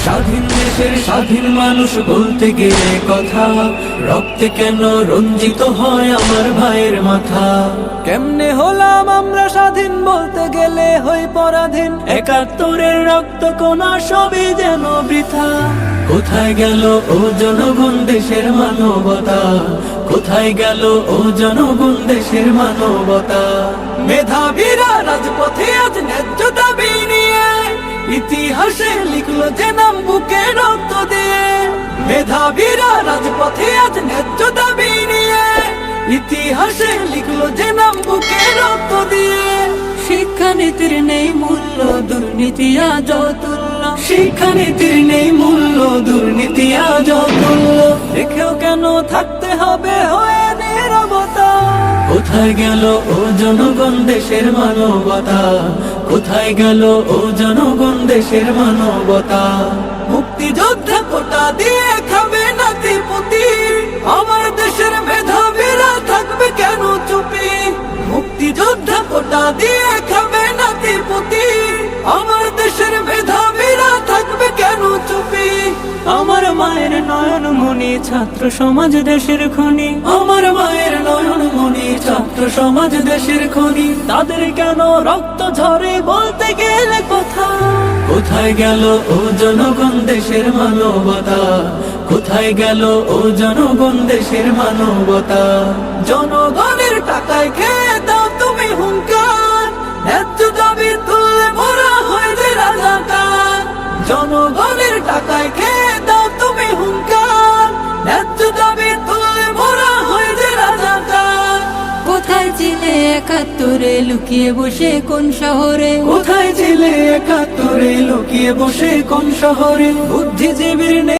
স্বাধীন দেশের স্বাধীন মানুষ বলতে গেলে কথা, রক্তে কেন রঞ্জিত হয় আমার ভাইয়ের মাথা। কেমনে হলাম আমরা স্বাধীন বলতে গেলে হই পরাধীন, ৭১-এর রক্ত কোনা সবই যেন বৃথা। কোথায় গেল ও জনগণ দেশের মানবতা, কোথায় গেল ও জনগণ দেশের মানবতা। মেধাবীরা রাজপথে আজ ন্যায্য দাবি নিয়ে, ইতিহাসে লিখলো যে নাম বুকে রক্ত দিয়ে। মেধাবীরা রাজপথে আজ ন্যায্য দাবি নিয়ে, ইতিহাসে লিখলো যে নাম বুকে রক্ত দিয়ে। শিক্ষানীতির নেই মূল্য, দুর্নীতি আজ অতুল্য। শিক্ষানীতির নেই মূল্য, দুর্নীতি আজ অতুল্য। দেখেও কেন থাকতে হবে হয়ে নীরবতা। কোথায় গেল ও জনগণ দেশের মানবতা, কোথায় গেল ও জনগণ দেশের মানবতা। মুক্তিযোদ্ধা কোটা দিয়ে খাবে নাতিপুতি, আমার দেশের মেধাবীরা থাকবে কেন চুপি। মুক্তিযোদ্ধা কোটা দিয়ে খাবে নাতিপুতি, আমার দেশের মেধাবীরা থাকবে কেন চুপি। আমার মায়ের নয়ন মনি ছাত্র সমাজ দেশের খনি, আমার মায়ের নয়ন মনি ছাত্র সমাজ দেশের খনি। তাদের কেন রক্ত ঝরে বলতে গেলে কথা। কোথায় গেল ও জনগণ দেশের মানবতা, কোথায় গেল ও জনগণ দেশের মানবতা। জনগণের টাকায় খেয়ে দাও তুমি হুঙ্কার, ন্যায্য দাবি তুললে মোরা হয় যে রাজাকার। জনগণের টাকায় খেয়ে দাও তুমি হুঙ্কার, ন্যায্য দাবি তুললে মোরা হয় যে রাজাকার। কোথায় ছিলে ৭১-এ লুকিয়ে বসে কোন শহরে। কোথায় ছিলে ৭১-এ লুকিয়ে বসে কোন শহরে। বুদ্ধিজীবীর